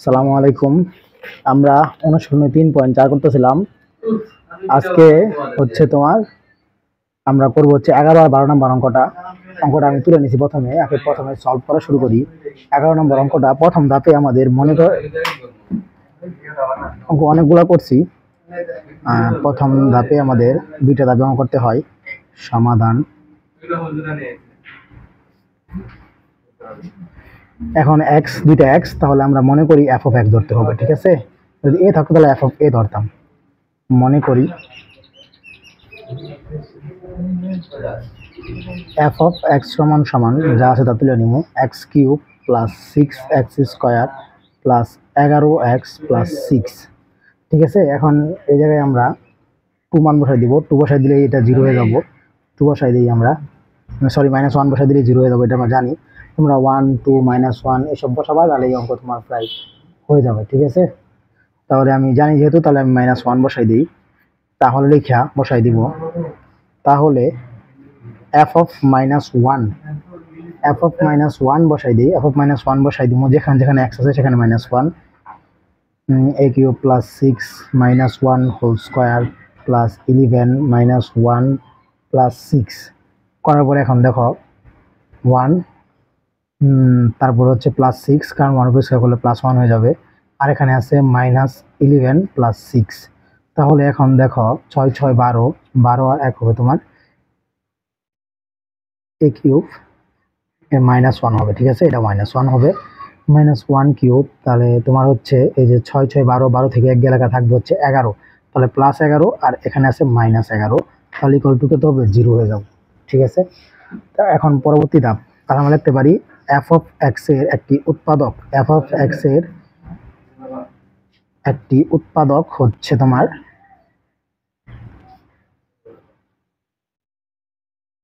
আসসালামু আলাইকুম। আমরা অনুশীলনী 3.4 করতেছিলাম। আজকে হচ্ছে তোমার আমরা করব হচ্ছে 11 আর 12 নম্বর অঙ্কটা আমি তুলে নিয়েছি। প্রথমে সলভ করা শুরু করি। 11 নম্বর অঙ্কটা প্রথম ধাপে আমাদের মনে কর অঙ্ক অনেকগুলো করছি। প্রথম ধাপে আমাদের দুইটা ধাপে অঙ্ক করতে হয়। সমাধান। এখন এক্স দুইটা এক্স, তাহলে আমরা মনে করি এফ অফ এক্স ধরতে হবে। ঠিক আছে, যদি এ থাকতো তাহলে এফ অফ এ ধরতাম। মনে করি এফ অফ এক্স সমান সমান যা আছে তা তুলে নিব, x cube plus 6x square plus 11x plus 6। ঠিক আছে, এখন এই জায়গায় আমরা টু মান বসাই দিব। টু বসাই দিলে এটা জিরো হয়ে যাব। টু বসাই দিই আমরা, সরি -1 বসাই দিলে জিরো হয়ে যাবে, এটা আমরা জানি। তোমরা 1 2 -1 এসব বসাবা, তাহলে এই অঙ্ক তোমার প্রায় হয়ে যাবে। ঠিক আছে, তাহলে আমি জানি যেহেতু, তাহলে আমি -1 বসাই দিই। তাহলে লেখা বসাই দিব, তাহলে এফ অফ -1 বসাই দিই। এফ অফ -1 বসাই দিব, যেখানে যেখানে এক্স আছে সেখানে -1। A cube plus 6 -1 whole square plus 11 -1 plus 6 করার পরে এখন দেখো 1, তারপর হচ্ছে প্লাস 6, কারণ 1 উপর স্কোয়ার করলে +1 হয়ে যাবে। আর এখানে আছে -11 প্লাস 6। তাহলে এখন দেখো 6 6 12, 12 আর 1 হবে তোমার এ কিউব এর -1 হবে। ঠিক আছে, এটা -1 হবে, -1 কিউব। তাহলে তোমার হচ্ছে এই যে 6 6 12, 12 থেকে 1 গেলে থাকবে হচ্ছে 11, তাহলে +11 আর এখানে আছে -11, তাহলে ইকুয়াল টু কত হবে, 0 হয়ে যাবে। ঠিক আছে, তা এখন পরবর্তী ধাপ, তাহলে আমরা লিখতে পারি এফ অফ এক্স এর একটি উৎপাদক, এফ অফ এক্স এর একটি উৎপাদক হচ্ছে তোমার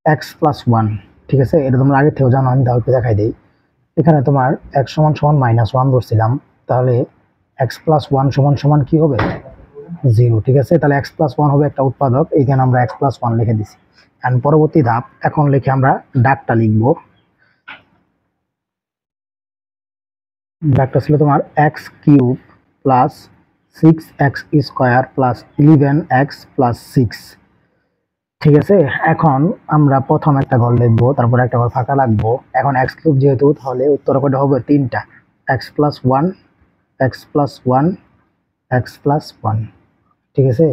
এক্স প্লাস 1। ঠিক আছে, এটা তোমরা আগে থেকেও জানো, আমি তাও একটু দেখাই দিই। এখানে তোমার x সমান সমান -1 ধরছিলাম, তাহলে এক্স প্লাস 1 সমান সমান কি হবে, 0। ঠিক আছে, তাহলে এক্স প্লাস 1 হবে একটা উৎপাদক, এইখানে আমরা এক্স প্লাস 1 লিখে দিছি। এন্ড পরবর্তী ধাপ, এখন লিখে আমরা ডাকটা লিখবো। ডাকটা ছিল তোমার x cube plus 6x square plus 11x plus 6। ঠিক আছে, এখন আমরা প্রথম একটা ঘর লিখবো, তারপর একটা ঘর ফাঁকা রাখবো। এখন এক্স কিউব যেহেতু, তাহলে উত্তর কয়টা হবে, 3টা, x plus 1 x plus 1 x plus 1। ঠিক আছে,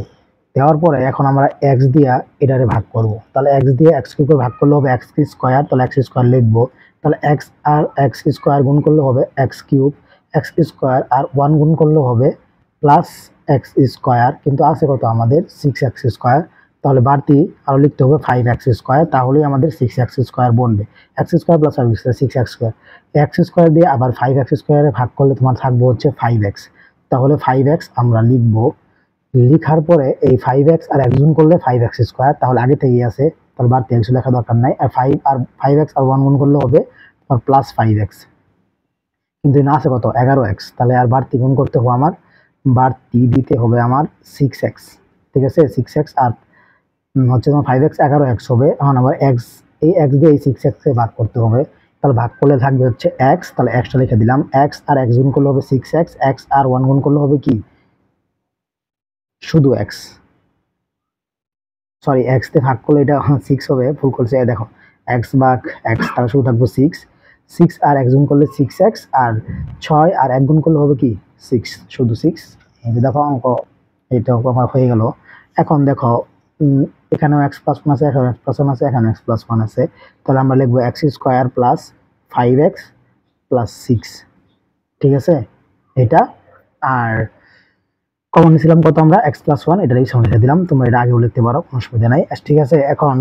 দেওয়ার পরে এখন আমরা এক্স দিয়া এটারে ভাগ করব। তাহলে এক্স দিয়ে এক্স কিউবকে ভাগ করলে হবে এক্স স্কোয়ার, তাহলে এক্স স্কোয়ার লিখবো। তাহলে এক্স আর এক্স স্কোয়ার গুণ করলে হবে এক্স কিউব, এক্স স্কোয়ার আর 1 গুণ করলে হবে প্লাস এক্স স্কোয়ার, কিন্তু আছে কত আমাদের 6x স্কোয়ার। তাহলে বাড়তি আরো লিখতে হবে 5x স্কোয়ার, তাহলেই আমাদের 6x স্কোয়ার বনবে। X square plus 6x square, x square দিয়ে আবার 5x স্কোয়ারে ভাগ করলে তোমার থাকবে হচ্ছে 5x। তাহলে 5x আমরা লিখবো। লিখার পরে এই 5x আর এক গুণ করলে 5x স্কোয়ার, তাহলে আগে থেকেই আছে, তাহলে বাড়তি x লেখা দরকার নাই। আর 5x আর 1 গুণ করলে হবে আর প্লাস 5x, কিন্তু না আছে কত 11x, তাহলে আর বাড়তি গুণ করতে হবে আমার, বাড়তি দিতে হবে আমার 6x। ঠিক আছে, 6x আর হচ্ছে তোমার 5x 11x হবে। এখন আবার x, এই x দিয়ে এই 6x কে ভাগ করতে হবে, তাহলে ভাগ করলে থাকবে হচ্ছে x, তাহলে xটা লিখে দিলাম। x আর x গুণ করলে হবে 6x, x আর 1 গুণ করলে হবে কি, শুধু x, সরি এক্স দিয়ে ভাগ করলে এটা 6 হবে, ভুল করছে। দেখো এক্স ভাগ এক্স, তাহলে শুধু থাকবো 6, 6 আর 1 গুণ করলে 6x, আর 6 আর 1 গুণ করলে হবে কি 6, শুধু 6। এই যে দেখো অঙ্ক, এইটা আমার হয়ে গেল। এখন দেখো এখানেও এক্স প্লাস 1 আছে, এখানেও এক্স প্লাস 1 আছে, এখানেও এক্স প্লাস 1 আছে, তাহলে আমরা লিখবো x square plus 5x plus 6। ঠিক আছে, এটা আর কমন নিয়েছিলাম কত আমরা x প্লাস 1, এটা এই সময় দিলাম, তোমরা এটা আগেও লিখতে পারো, কোনো অসুবিধা নাই। ঠিক আছে, এখন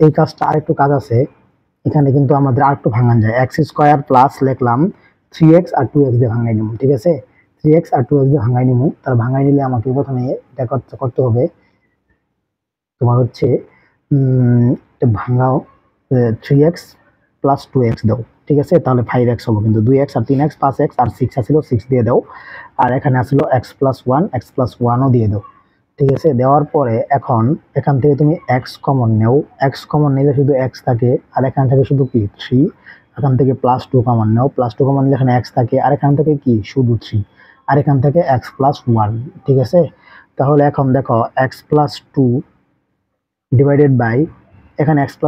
এই কাজটা আরেকটু কাজ আছে, এখানে কিন্তু আমাদের আরেকটু ভাঙান যায়। এক্স স্কোয়ার প্লাস লিখলাম 3x আর 2x দিয়ে ভাঙাই নিব। ঠিক আছে, 3x আর 2x দিয়ে ভাঙাই নিব। তার ভাঙাই নিলে আমাকে প্রথমে এটা করতে হবে তোমার হচ্ছে ভাঙাও 3x প্লাস 2x দাও। ঠিক আছে, তাহলে 5x হবে, কিন্তু 2x আর 3x 5x আর 6 আসছিল 6 দিয়ে দাও, আর এখানে আসলো x প্লাস 1 ও দিয়ে দাও। ঠিক আছে, দেওয়ার পরে এখন এখান থেকে তুমি x কমন নেও, x কমন নিলে শুধু x থাকে, আর এখান থেকে শুধু কি 3, এখান থেকে +2 কমন নাও, +2 কমন নিলে এখানে x থাকে, আর এখান থেকে কি শুধু 3, আর এখান থেকে x + 1। ঠিক আছে, তাহলে এখন দেখো x + 2 ডিভাইডেড বাই এখানে x +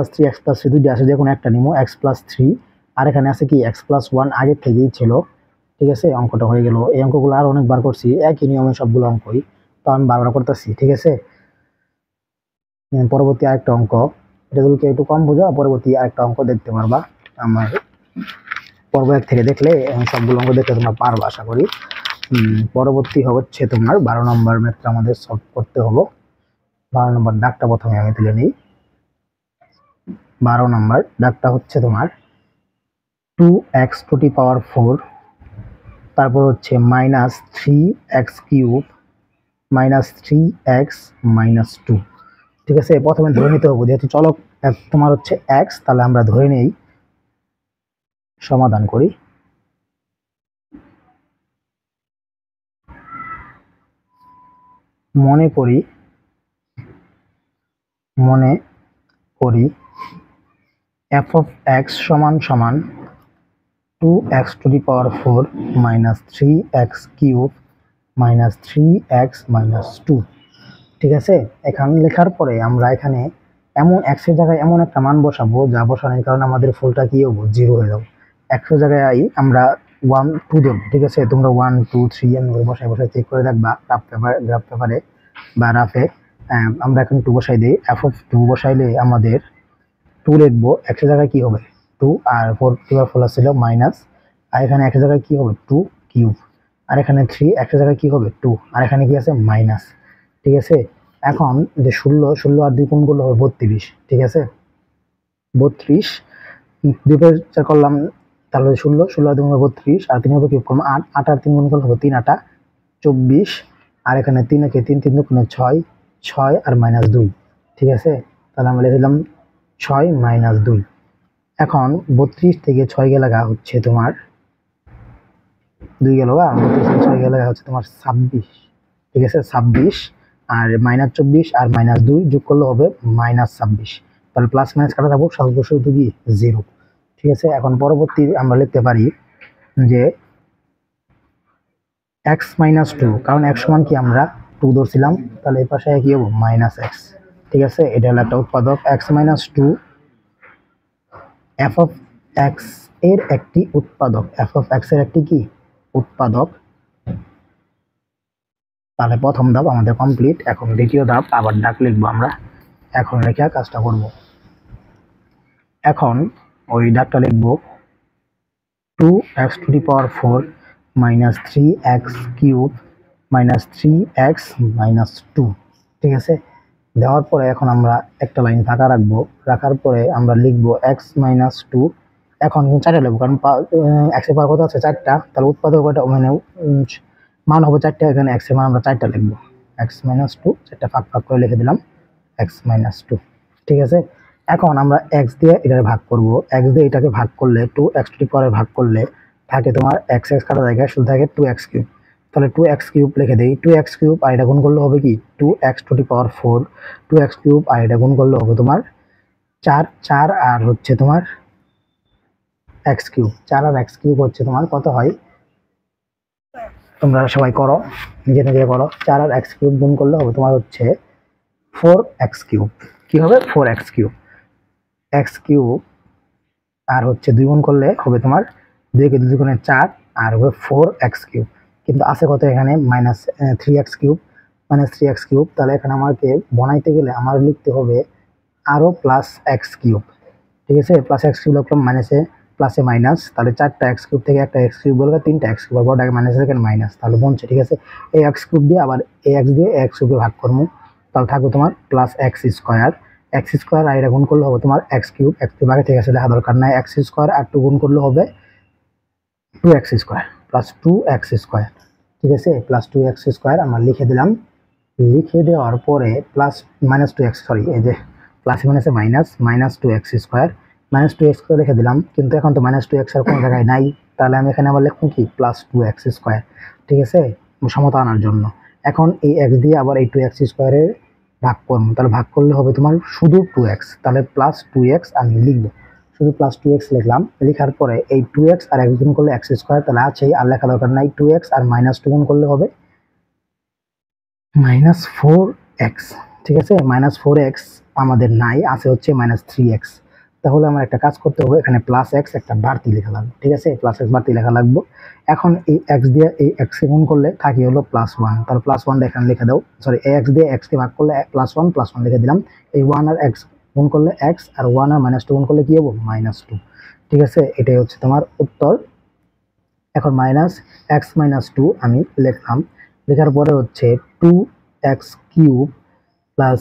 3 দুইটা আছে, যে কোনো একটা নিবো, x + 3, আর এখানে আছে কি x + 1 আগের থেকেই ছিল। ঠিক আছে, অঙ্কটা হয়ে গেল। এই অঙ্কগুলো আর অনেকবার করছি, একই নিয়মে সবগুলো অঙ্কই, তো আমি বারবার করতেছি। ঠিক আছে, পরবর্তী আরেকটা অঙ্ক, এটা যদি কেউ একটু কম বোঝা, পরবর্তী আরেকটা অঙ্ক দেখতে পারবা আমার পর্ব 1 থেকে দেখলে সবগুলো অঙ্ক দেখতে তোমরা পারবা আশা করি। পরবর্তী হচ্ছে তোমার 12 নম্বর ম্যাথটা আমাদের সলভ করতে হবে। 12 নম্বর দাগটা প্রথমে আমি তুলে নিই। 12 নম্বর দাগটা হচ্ছে তোমার 2x⁴, তারপর হচ্ছে -3x³ -3x - 2। ঠিক আছে, প্রথমে ধরে নিতে হবে, যেহেতু চলক তোমার হচ্ছে x, তাহলে আমরা ধরে নেই, সমাধান করি। মনে করি f(x) = 2x⁴ -3x³ -3x - 2। ঠিক আছে, এখানে লেখার পরে আমরা এখানে এমন x এর জায়গায় এমন একটা মান বসাবো, যা বসানোর কারণে আমাদের ফুলটা কি হবে, 0 হয়ে যাবে। x এর জায়গায় আমরা 1 2 দেব। ঠিক আছে, তোমরা 1 2 3 এমন করে বসাই চেক করে দেখবা গ্রাফ পেপারে বা রাফে। আমরা এখন 2 বসাই দিই, f(2) বসাইলে আমাদের 2 লিখবো, x এর জায়গায় কি হবে 2, আর 4 ছিল মাইনাস, আর এখানে x এর জায়গায় কি হবে 2³, আর এখানে 3, x এর জায়গায় কি হবে 2, আর এখানে কি আছে মাইনাস। ঠিক আছে, এখন যে 16 আর 2 গুণ করলে হবে 32। ঠিক আছে, 32 2 4 করলাম, তাহলে 16 আর 2 গুণ 32, আর 3 হবে কিউব করলাম 8, 8 আর 3 গুণ করলে হবে 3 8 24, আর এখানে 3 একে 3 3 2 6, 6 আর -2। ঠিক আছে, তাহলে আমরা লিখে দিলাম 6 - 2। এখন 32 থেকে 6 গেলে হচ্ছে তোমার 2 গেল, 32 থেকে 6 গেলে হচ্ছে তোমার 26। ঠিক আছে, 26 আর -24 আর -2 যোগ করলে হবে -26, তাহলে প্লাস মাইনাস কাটা যাবো, সর্বশেষ কি 0। ঠিক আছে, এখন পরবর্তী আমরা লিখতে পারি যে x - 2, কারণ x সমান কি আমরা 2 ধরছিলাম, তাহলে এই পাশে কি হবে -x। ঠিক আছে, এটা হলো একটা উৎপাদক x - 2 f(x) এর একটি উৎপাদক, f(x) এর একটি কি উৎপাদক। তাহলে প্রথম ধাপ আমাদের কমপ্লিট। এখন দ্বিতীয় ধাপ, আবার ডাক লিখবো আমরা, এখন লেখা কাজটা করব। এখন ওই ডাকটা লিখবো 2x⁴ -3x³ -3x - 2। ঠিক আছে, দেওয়ার পরে এখন আমরা একটা লাইন ফাঁকা রাখবো, রাখার পরে আমরা লিখবো x - 2। এখন 4টা লিখবো, কারণ x এর পাওয়ার কত আছে 4টা, তাহলে উৎপাদক মানে মান হবে 4টা, এখানে x এর মান আমরা 4টা লিখবো, x - 2 4টা ভাগ করে লিখে দিলাম x - 2। ঠিক আছে, এখন আমরা x দিয়ে এটাকে ভাগ করব, x দিয়ে এটাকে ভাগ করলে 2x⁴ ভাগ করলে থাকে তোমার x কাটা জায়গায় শুধু থাকে 2x³। তাহলে 2x³ লিখে দেই, 2x³ আর এটা গুণ করলে হবে কি 2x⁴, 2x³ আর এটা গুণ করলে হবে তোমার 4 4 আর হচ্ছে তোমার x³, 4 আর x³ হচ্ছে তোমার কত হয়, তোমরা সবাই করো, নিজে নিজে করো। 4 আর x³ গুণ করলে হবে তোমার হচ্ছে 4x³। কি হবে 4x³ x³ আর হচ্ছে 2 গুণ করলে হবে তোমার 2 কে 2 গুণে 4 আর হবে 4x³। কিন্তু আছে কত এখানে -3x³, -3x³। তাহলে এখানে আমাকে বানাইতে গেলে আমার লিখতে হবে আরো +x³। ঠিক আছে, +x³ লিখলাম, মাইনাসে প্লাসে মাইনাস, তাহলে 4টা x³ থেকে একটা x³ বলবে 3টা x³ বড়টাকে মাইনাস এখানে মাইনাস, তাহলে বলছে। ঠিক আছে, এই x³ দিয়ে আবার এই x দিয়ে x³ ভাগ করবো, তাহলে থাকবে তোমার +x²। x² আর এটা গুণ করলে হবে তোমার x³ আগে থেকে আছে দেখা দরকার নাই, x² আর 2 গুণ করলে হবে 2x² +2x²। ঠিক আছে, +2x² আমরা লিখে দিলাম। লিখে দেওয়ার পরে -2x, সরি এই যে প্লাসে মাইনাসে -2x² -2x² লিখে দিলাম, কিন্তু এখন তো -2x আর কোনো জায়গায় নাই, তাহলে আমি এখানে আবার লিখবো কি +2x²। ঠিক আছে, সমতা আনার জন্য। এখন এই x দিয়ে আবার এই 2x² এর ভাগ করবো, তাহলে ভাগ করলে হবে তোমার শুধু 2x, তাহলে +2x আমি লিখবো। শুধু প্লাস 2x লিখলাম। লেখার পরে এই 2x আর x গুণ করলে x স্কয়ার, তাহলে আছেই, আর লেখা দরকার নাই। 2x আর -2 গুণ করলে হবে -4x। ঠিক আছে, -4x আমাদের নাই, আছে হচ্ছে -3x। তাহলে আমার একটা কাজ করতে হবে, এখানে প্লাস x একটা বাড়তি লেখা লাগবে। ঠিক আছে, প্লাস x বাড়তি লেখা লাগবে। এখন এই x দিয়ে এই x কে গুণ করলে থাকি হলো +1, তাহলে +1 এখানে লিখে দাও। সরি, x দিয়ে x কে ভাগ করলে +1 লিখে দিলাম। এই 1 আর x গুণ করলে x, আর 1 আর -2 গুণ করলে কি হবে, -2। ঠিক আছে, এটাই হচ্ছে তোমার উত্তর। এখন -x-2 আমি লিখলাম। লেখার পরে হচ্ছে 2x³ plus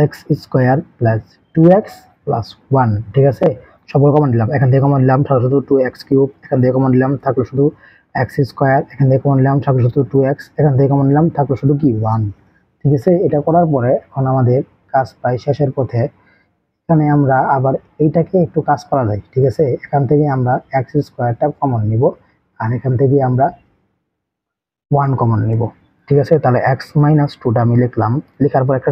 x square plus 2x plus 1। ঠিক আছে, সবগুলো কমন নিলাম। এখান থেকে কমন নিলাম, থাকলো শুধু 2x³। এখান থেকে কমন নিলাম, থাকলো শুধু এক্স স্কোয়ার। এখান থেকে কমন নিলাম, থাকলো শুধু 2x। এখান থেকে কমন নিলাম, থাকলো শুধু কি 1। ঠিক আছে, এটা করার পরে এখন আমাদের কাজ প্রায় শেষের পথে। এখানে আমরা আবার এইটাকে একটু কাজ করা যায়। ঠিক আছে, এখান থেকে আমরা এক্স স্কোয়ারটা কমন নিব, আর এখান থেকে আমরা 1 কমন নিব। ঠিক আছে, তাহলে x-2টা আমি লিখলাম। লেখার পর একটা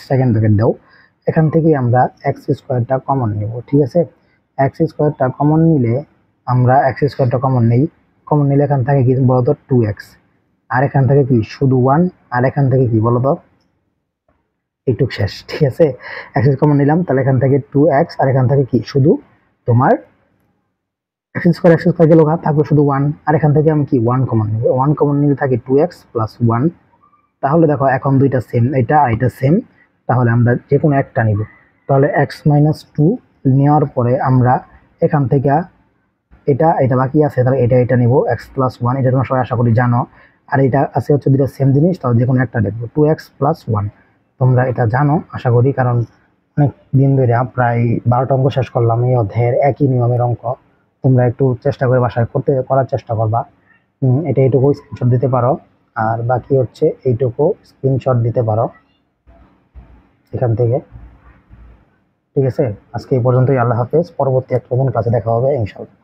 সেকেন্ড ব্র্যাকেট দাও। এখান থেকে আমরা এক্স স্কোয়ারটা কমন নিব। ঠিক আছে, এক্স স্কোয়ারটা কমন নিলে আমরা এক্স স্কোয়ারটা কমন নেই। কমন নিলে এখান থেকে কি বলতো 2x, আর এখান থেকে কি শুধু 1, আর এখান থেকে কি বলতো এইটুক শেষ। ঠিক আছে, এক্স কমন নিলাম, তাহলে এখান থেকে 2x, আর এখান থেকে কি শুধু তোমার x² গেল, থাকলো শুধু 1, আর এখান থেকে আমি কি 1 কমন নিব। 1 কমন নিলে থাকে 2x প্লাস 1। তাহলে দেখো এখন দুইটা সেম, এটা আর এটা সেম, তাহলে আমরা যে কোনো একটা নিব। তাহলে x-2 নেওয়ার পরে আমরা এখান থেকে এটা এটা বাকি আছে, তাহলে এটা নিব x+1। এটা তোমরা সবাই আশা করি জানো। আর এটা আছে হচ্ছে দুইটা সেম জিনিস, তাহলে যে কোনো একটা দেখবো 2x+1। তোমরা এটা জানো আশা করি, কারণ অনেক দিন ধরে প্রায় 12টা অঙ্ক শেষ করলাম এই অধ্যায়ের একই নিয়মের অঙ্ক। তোমরা একটু চেষ্টা করে বাসায় করার চেষ্টা করবা। এটা এইটুকু স্ক্রিনশট দিতে পারো, আর বাকি হচ্ছে এইটুকু স্ক্রিনশট দিতে পারো এখান থেকে। ঠিক আছে, আজকে এই পর্যন্তই। আল্লাহ হাফেজ। পরবর্তী একটা নতুন ক্লাসে দেখা হবে ইনশাআল্লাহ।